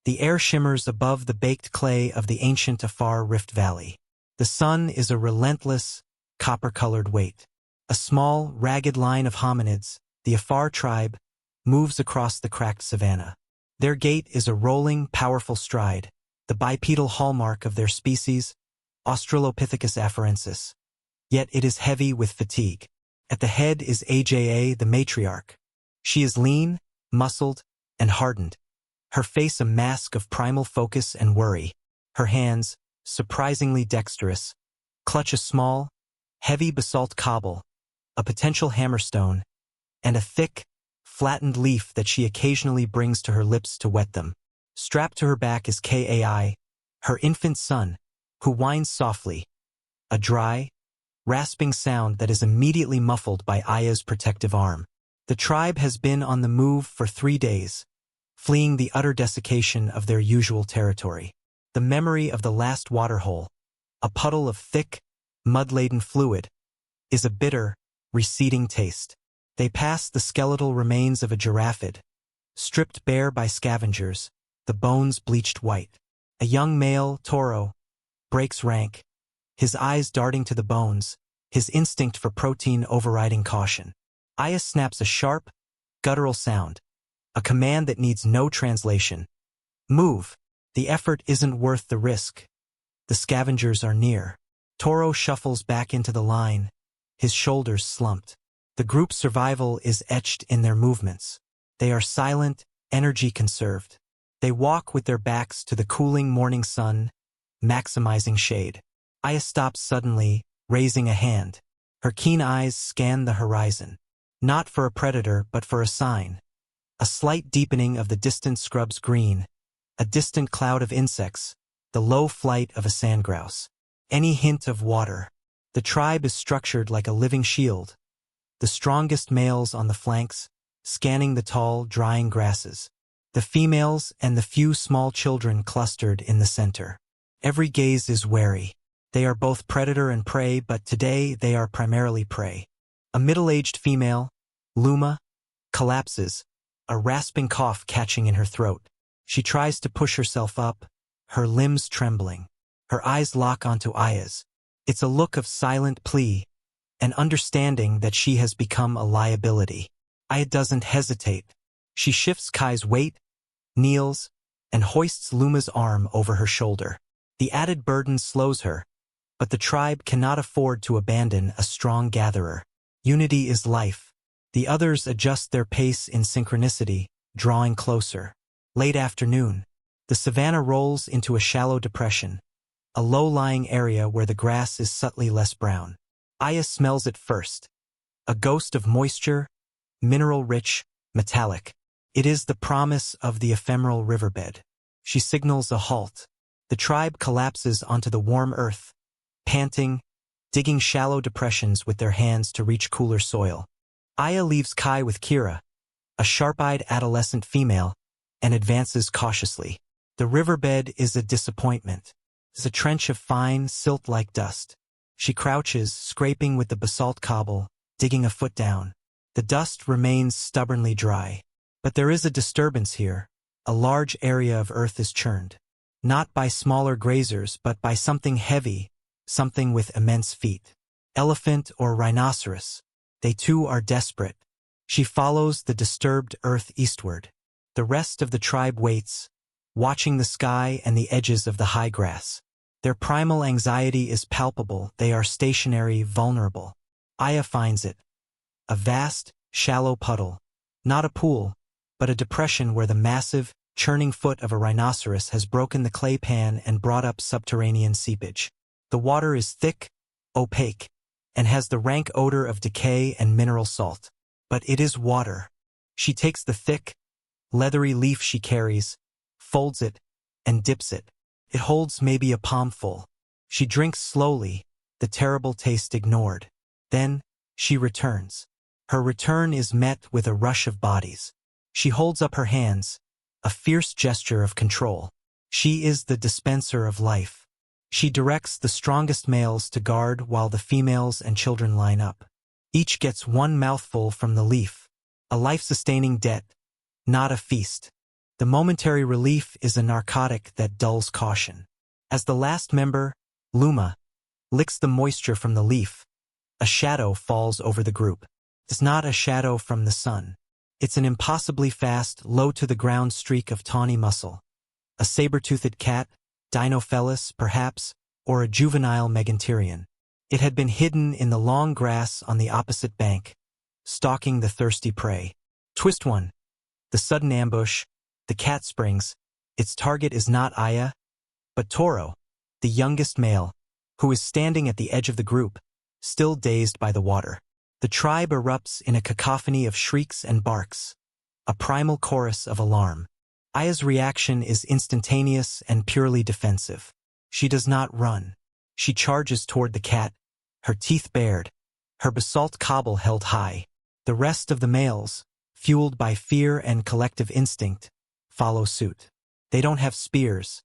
The air shimmers above the baked clay of the ancient Afar Rift Valley. The sun is a relentless, copper-colored weight. A small, ragged line of hominids, the Afar tribe, moves across the cracked savanna. Their gait is a rolling, powerful stride, the bipedal hallmark of their species, Australopithecus afarensis. Yet it is heavy with fatigue. At the head is Aja, the matriarch. She is lean, muscled, and hardened, her face a mask of primal focus and worry. Her hands, surprisingly dexterous, clutch a small, heavy basalt cobble, a potential hammerstone, and a thick, flattened leaf that she occasionally brings to her lips to wet them. Strapped to her back is Kai, her infant son, who whines softly, a dry, rasping sound that is immediately muffled by Aya's protective arm. The tribe has been on the move for 3 days, fleeing the utter desiccation of their usual territory. The memory of the last waterhole, a puddle of thick, mud-laden fluid, is a bitter, receding taste. They pass the skeletal remains of a giraffid, stripped bare by scavengers, the bones bleached white. A young male, Toro, breaks rank, his eyes darting to the bones, his instinct for protein overriding caution. Aya snaps a sharp, guttural sound, a command that needs no translation. Move. The effort isn't worth the risk. The scavengers are near. Toro shuffles back into the line, his shoulders slumped. The group's survival is etched in their movements. They are silent, energy-conserved. They walk with their backs to the cooling morning sun, maximizing shade. Aya stops suddenly, raising a hand. Her keen eyes scan the horizon. Not for a predator, but for a sign. A slight deepening of the distant scrub's green, a distant cloud of insects, the low flight of a sandgrouse. Any hint of water. The tribe is structured like a living shield, the strongest males on the flanks, scanning the tall, drying grasses. The females and the few small children clustered in the center. Every gaze is wary. They are both predator and prey, but today they are primarily prey. A middle-aged female, Luma, collapses, a rasping cough catching in her throat. She tries to push herself up, her limbs trembling. Her eyes lock onto Aya's. It's a look of silent plea, an understanding that she has become a liability. Aya doesn't hesitate. She shifts Kai's weight, kneels, and hoists Luma's arm over her shoulder. The added burden slows her, but the tribe cannot afford to abandon a strong gatherer. Unity is life. The others adjust their pace in synchronicity, drawing closer. Late afternoon. The savanna rolls into a shallow depression, a low-lying area where the grass is subtly less brown. Aya smells it first. A ghost of moisture, mineral-rich, metallic. It is the promise of the ephemeral riverbed. She signals a halt. The tribe collapses onto the warm earth, panting, digging shallow depressions with their hands to reach cooler soil. Aya leaves Kai with Kira, a sharp-eyed adolescent female, and advances cautiously. The riverbed is a disappointment. It's a trench of fine, silt-like dust. She crouches, scraping with the basalt cobble, digging a foot down. The dust remains stubbornly dry. But there is a disturbance here. A large area of earth is churned. Not by smaller grazers, but by something heavy, something with immense feet. Elephant or rhinoceros. They too are desperate. She follows the disturbed earth eastward. The rest of the tribe waits, watching the sky and the edges of the high grass. Their primal anxiety is palpable. They are stationary, vulnerable. Aya finds it. A vast, shallow puddle. Not a pool, but a depression where the massive, churning foot of a rhinoceros has broken the clay pan and brought up subterranean seepage. The water is thick, opaque, and has the rank odor of decay and mineral salt. But it is water. She takes the thick, leathery leaf she carries, folds it, and dips it. It holds maybe a palmful. She drinks slowly, the terrible taste ignored. Then, she returns. Her return is met with a rush of bodies. She holds up her hands, a fierce gesture of control. She is the dispenser of life. She directs the strongest males to guard while the females and children line up. Each gets one mouthful from the leaf, a life-sustaining debt, not a feast. The momentary relief is a narcotic that dulls caution. As the last member, Luma, licks the moisture from the leaf, a shadow falls over the group. It's not a shadow from the sun. It's an impossibly fast, low-to-the-ground streak of tawny muscle. A saber-toothed cat, Dinofelis, perhaps, or a juvenile meganterian. It had been hidden in the long grass on the opposite bank, stalking the thirsty prey. Twist 1. The sudden ambush. The cat springs. Its target is not Aya, but Toro, the youngest male, who is standing at the edge of the group, still dazed by the water. The tribe erupts in a cacophony of shrieks and barks, a primal chorus of alarm. Aya's reaction is instantaneous and purely defensive. She does not run. She charges toward the cat, her teeth bared, her basalt cobble held high. The rest of the males, fueled by fear and collective instinct, follow suit. They don't have spears.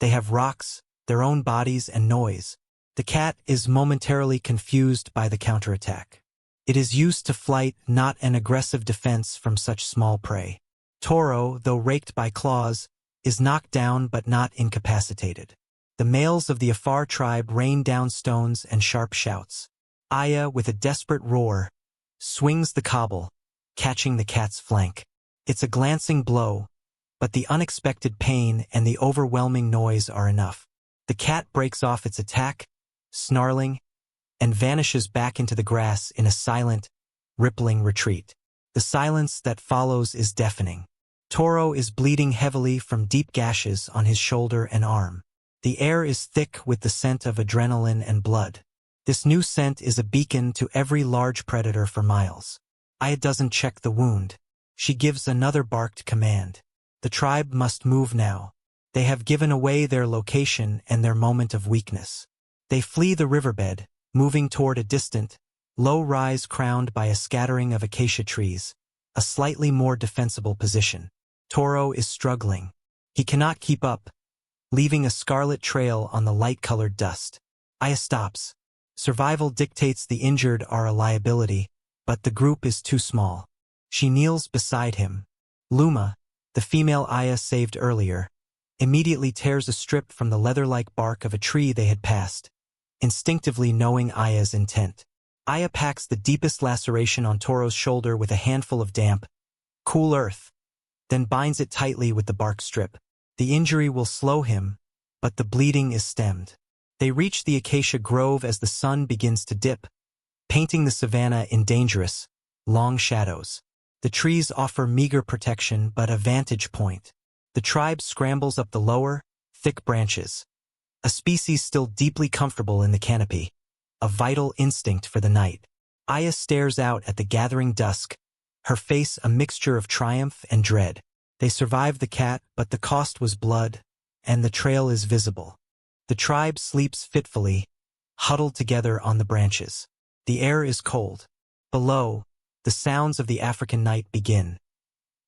They have rocks, their own bodies, and noise. The cat is momentarily confused by the counterattack. It is used to flight, not an aggressive defense from such small prey. Toro, though raked by claws, is knocked down but not incapacitated. The males of the Afar tribe rain down stones and sharp shouts. Aya, with a desperate roar, swings the cobble, catching the cat's flank. It's a glancing blow, but the unexpected pain and the overwhelming noise are enough. The cat breaks off its attack, snarling, and vanishes back into the grass in a silent, rippling retreat. The silence that follows is deafening. Toro is bleeding heavily from deep gashes on his shoulder and arm. The air is thick with the scent of adrenaline and blood. This new scent is a beacon to every large predator for miles. Aya doesn't check the wound. She gives another barked command. The tribe must move now. They have given away their location and their moment of weakness. They flee the riverbed, moving toward a distant, low rise crowned by a scattering of acacia trees, a slightly more defensible position. Toro is struggling. He cannot keep up, leaving a scarlet trail on the light-colored dust. Aya stops. Survival dictates the injured are a liability, but the group is too small. She kneels beside him. Luma, the female Aya saved earlier, immediately tears a strip from the leather-like bark of a tree they had passed, instinctively knowing Aya's intent. Aya packs the deepest laceration on Toro's shoulder with a handful of damp, cool earth, then binds it tightly with the bark strip. The injury will slow him, but the bleeding is stemmed. They reach the acacia grove as the sun begins to dip, painting the savanna in dangerous, long shadows. The trees offer meager protection but a vantage point. The tribe scrambles up the lower, thick branches, a species still deeply comfortable in the canopy, a vital instinct for the night. Aya stares out at the gathering dusk, her face a mixture of triumph and dread. They survived the cat, but the cost was blood, and the trail is visible. The tribe sleeps fitfully, huddled together on the branches. The air is cold. Below, the sounds of the African night begin.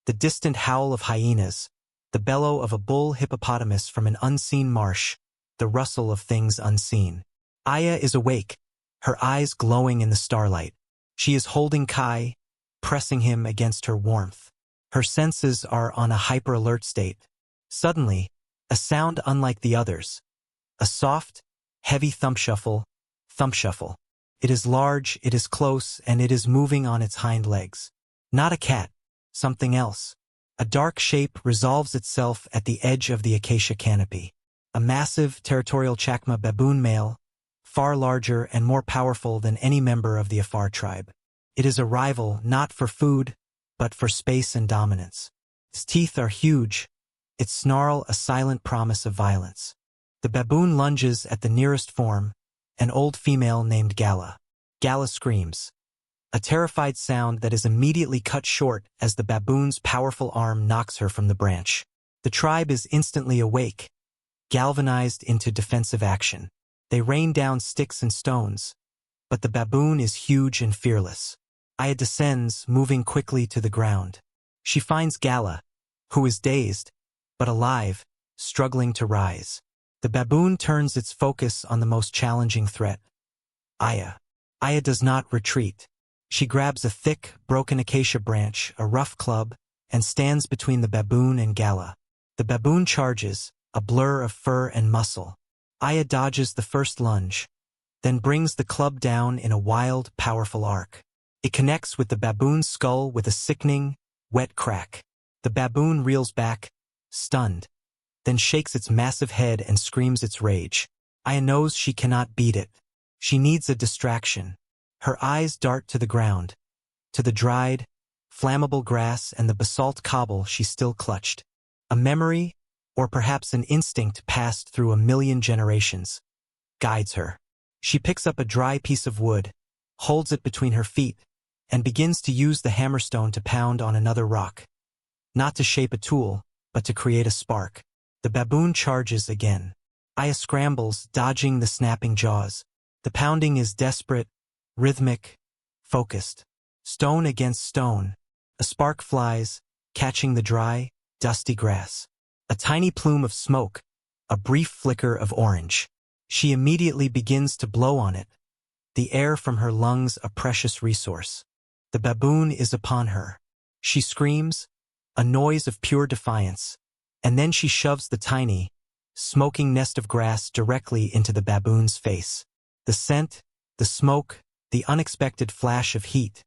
The distant howl of hyenas, the bellow of a bull hippopotamus from an unseen marsh, the rustle of things unseen. Aya is awake, her eyes glowing in the starlight. She is holding Kai, pressing him against her warmth. Her senses are on a hyper-alert state. Suddenly, a sound unlike the others. A soft, heavy thump shuffle. It is large, it is close, and it is moving on its hind legs. Not a cat, something else. A dark shape resolves itself at the edge of the acacia canopy. A massive, territorial Chakma baboon male, far larger and more powerful than any member of the Afar tribe. It is a rival not for food, but for space and dominance. Its teeth are huge, its snarl a silent promise of violence. The baboon lunges at the nearest form, an old female named Gala. Gala screams, a terrified sound that is immediately cut short as the baboon's powerful arm knocks her from the branch. The tribe is instantly awake, galvanized into defensive action. They rain down sticks and stones, but the baboon is huge and fearless. Aya descends, moving quickly to the ground. She finds Gala, who is dazed, but alive, struggling to rise. The baboon turns its focus on the most challenging threat. Aya. Aya does not retreat. She grabs a thick, broken acacia branch, a rough club, and stands between the baboon and Gala. The baboon charges, a blur of fur and muscle. Aya dodges the first lunge, then brings the club down in a wild, powerful arc. It connects with the baboon's skull with a sickening, wet crack. The baboon reels back, stunned, then shakes its massive head and screams its rage. Aya knows she cannot beat it. She needs a distraction. Her eyes dart to the ground, to the dried, flammable grass and the basalt cobble she still clutched. A memory, or perhaps an instinct passed through a million generations, guides her. She picks up a dry piece of wood, holds it between her feet, and begins to use the hammerstone to pound on another rock. Not to shape a tool, but to create a spark. The baboon charges again. Aya scrambles, dodging the snapping jaws. The pounding is desperate, rhythmic, focused. Stone against stone. A spark flies, catching the dry, dusty grass. A tiny plume of smoke, a brief flicker of orange. She immediately begins to blow on it, the air from her lungs a precious resource. The baboon is upon her. She screams, a noise of pure defiance, and then she shoves the tiny, smoking nest of grass directly into the baboon's face. The scent, the smoke, the unexpected flash of heat.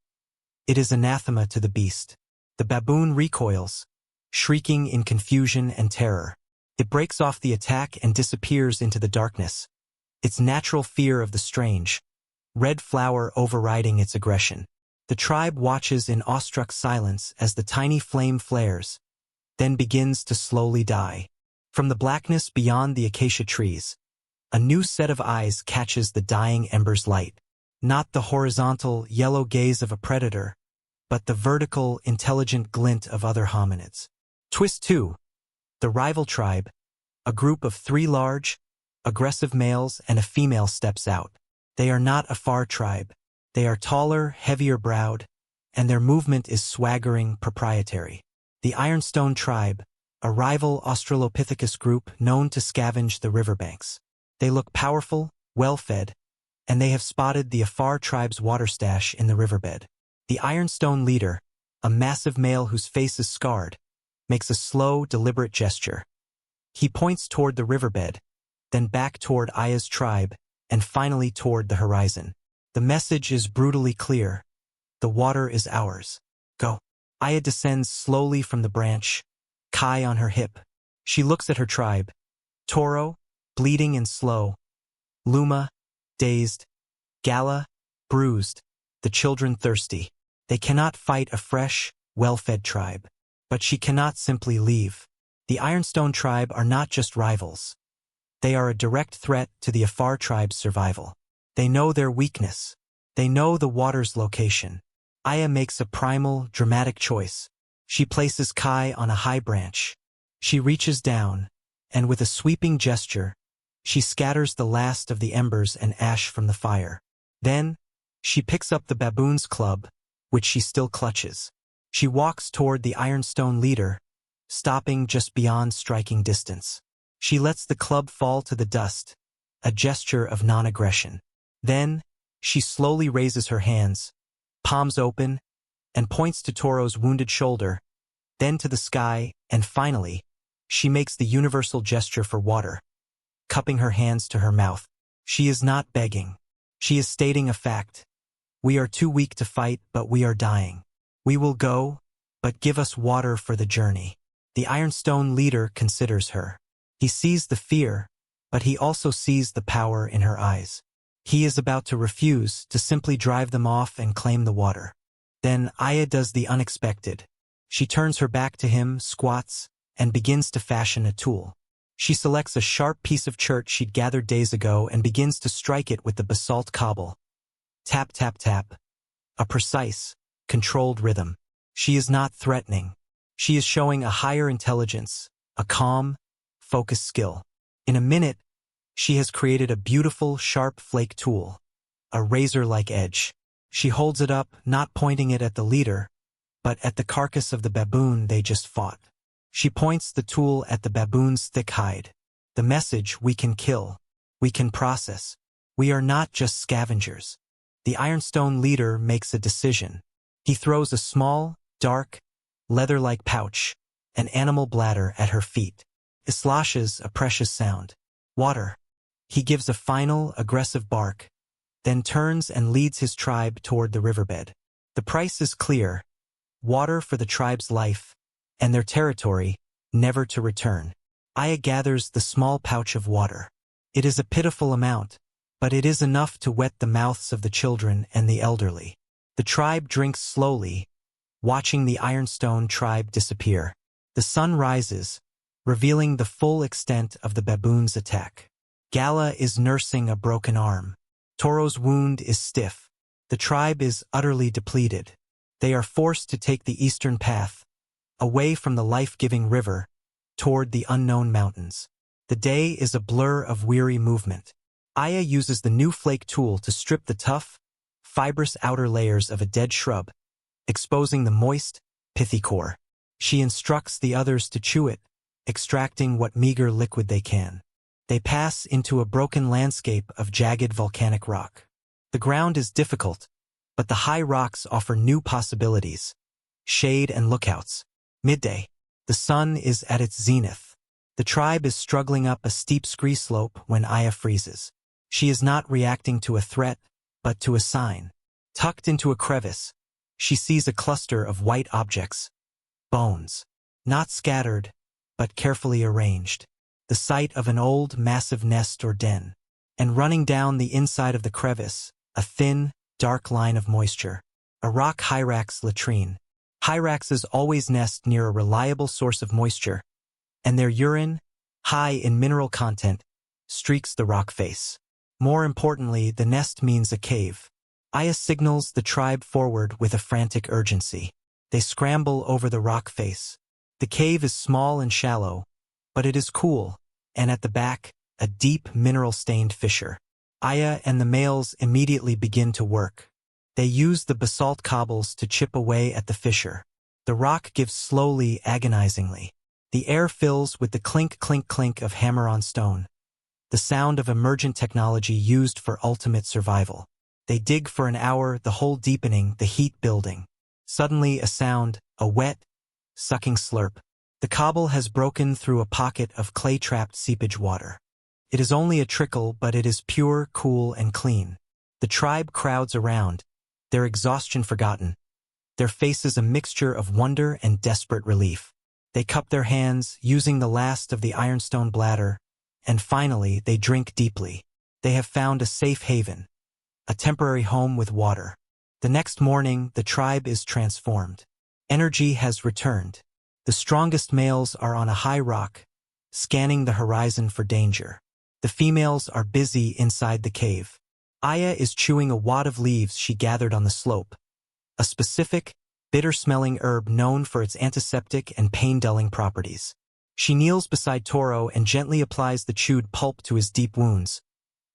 It is anathema to the beast. The baboon recoils, shrieking in confusion and terror. It breaks off the attack and disappears into the darkness, its natural fear of the strange, red flower overriding its aggression. The tribe watches in awestruck silence as the tiny flame flares, then begins to slowly die. From the blackness beyond the acacia trees, a new set of eyes catches the dying ember's light. Not the horizontal, yellow gaze of a predator, but the vertical, intelligent glint of other hominids. Twist 2. The rival tribe, a group of 3 large, aggressive males and a female steps out. They are not a far tribe. They are taller, heavier-browed, and their movement is swaggering, proprietary. The Ironstone tribe, a rival Australopithecus group known to scavenge the riverbanks. They look powerful, well-fed, and they have spotted the Afar tribe's water stash in the riverbed. The Ironstone leader, a massive male whose face is scarred, makes a slow, deliberate gesture. He points toward the riverbed, then back toward Aya's tribe, and finally toward the horizon. The message is brutally clear. The water is ours. Go. Aya descends slowly from the branch, Kai on her hip. She looks at her tribe. Toro, bleeding and slow. Luma, dazed. Gala, bruised. The children thirsty. They cannot fight a fresh, well-fed tribe. But she cannot simply leave. The Ironstone tribe are not just rivals. They are a direct threat to the Afar tribe's survival. They know their weakness. They know the water's location. Aya makes a primal, dramatic choice. She places Kai on a high branch. She reaches down, and with a sweeping gesture, she scatters the last of the embers and ash from the fire. Then, she picks up the baboon's club, which she still clutches. She walks toward the Ironstone leader, stopping just beyond striking distance. She lets the club fall to the dust, a gesture of non-aggression. Then, she slowly raises her hands, palms open, and points to Toro's wounded shoulder, then to the sky, and finally, she makes the universal gesture for water, cupping her hands to her mouth. She is not begging. She is stating a fact. We are too weak to fight, but we are dying. We will go, but give us water for the journey. The Ironstone leader considers her. He sees the fear, but he also sees the power in her eyes. He is about to refuse, to simply drive them off and claim the water. Then Aya does the unexpected. She turns her back to him, squats, and begins to fashion a tool. She selects a sharp piece of chert she'd gathered days ago and begins to strike it with the basalt cobble. Tap, tap, tap. A precise, controlled rhythm. She is not threatening. She is showing a higher intelligence, a calm, focused skill. In a minute, she has created a beautiful, sharp flake tool, a razor-like edge. She holds it up, not pointing it at the leader, but at the carcass of the baboon they just fought. She points the tool at the baboon's thick hide. The message: we can kill. We can process. We are not just scavengers. The Ironstone leader makes a decision. He throws a small, dark, leather-like pouch, an animal bladder at her feet. Islashes a precious sound. Water. He gives a final, aggressive bark, then turns and leads his tribe toward the riverbed. The price is clear: water for the tribe's life, and their territory, never to return. Aya gathers the small pouch of water. It is a pitiful amount, but it is enough to wet the mouths of the children and the elderly. The tribe drinks slowly, watching the Ironstone tribe disappear. The sun rises, revealing the full extent of the baboons' attack. Gala is nursing a broken arm. Toro's wound is stiff. The tribe is utterly depleted. They are forced to take the eastern path, away from the life-giving river, toward the unknown mountains. The day is a blur of weary movement. Aya uses the new flake tool to strip the tough, fibrous outer layers of a dead shrub, exposing the moist, pithy core. She instructs the others to chew it, extracting what meager liquid they can. They pass into a broken landscape of jagged volcanic rock. The ground is difficult, but the high rocks offer new possibilities, shade and lookouts. Midday. The sun is at its zenith. The tribe is struggling up a steep scree slope when Aya freezes. She is not reacting to a threat, but to a sign. Tucked into a crevice, she sees a cluster of white objects. Bones. Not scattered, but carefully arranged. The site of an old, massive nest or den. And running down the inside of the crevice, a thin, dark line of moisture. A rock hyrax latrine. Hyraxes always nest near a reliable source of moisture, and their urine, high in mineral content, streaks the rock face. More importantly, the nest means a cave. Aya signals the tribe forward with a frantic urgency. They scramble over the rock face. The cave is small and shallow, but it is cool, and at the back, a deep mineral-stained fissure. Aya and the males immediately begin to work. They use the basalt cobbles to chip away at the fissure. The rock gives slowly, agonizingly. The air fills with the clink-clink-clink of hammer on stone, the sound of emergent technology used for ultimate survival. They dig for an hour, the hole deepening, the heat building. Suddenly a sound, a wet, sucking slurp. The cobble has broken through a pocket of clay-trapped seepage water. It is only a trickle, but it is pure, cool, and clean. The tribe crowds around, their exhaustion forgotten, their faces a mixture of wonder and desperate relief. They cup their hands, using the last of the ironstone bladder, and finally they drink deeply. They have found a safe haven, a temporary home with water. The next morning, the tribe is transformed. Energy has returned. The strongest males are on a high rock, scanning the horizon for danger. The females are busy inside the cave. Aya is chewing a wad of leaves she gathered on the slope, a specific, bitter-smelling herb known for its antiseptic and pain-dulling properties. She kneels beside Toro and gently applies the chewed pulp to his deep wounds,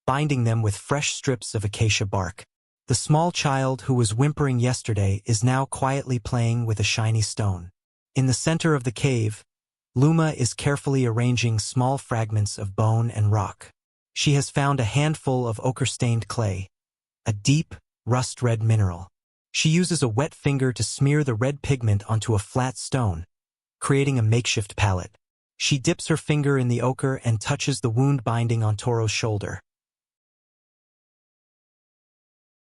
binding them with fresh strips of acacia bark. The small child who was whimpering yesterday is now quietly playing with a shiny stone. In the center of the cave, Luma is carefully arranging small fragments of bone and rock. She has found a handful of ochre-stained clay, a deep, rust-red mineral. She uses a wet finger to smear the red pigment onto a flat stone, creating a makeshift palette. She dips her finger in the ochre and touches the wound binding on Toro's shoulder.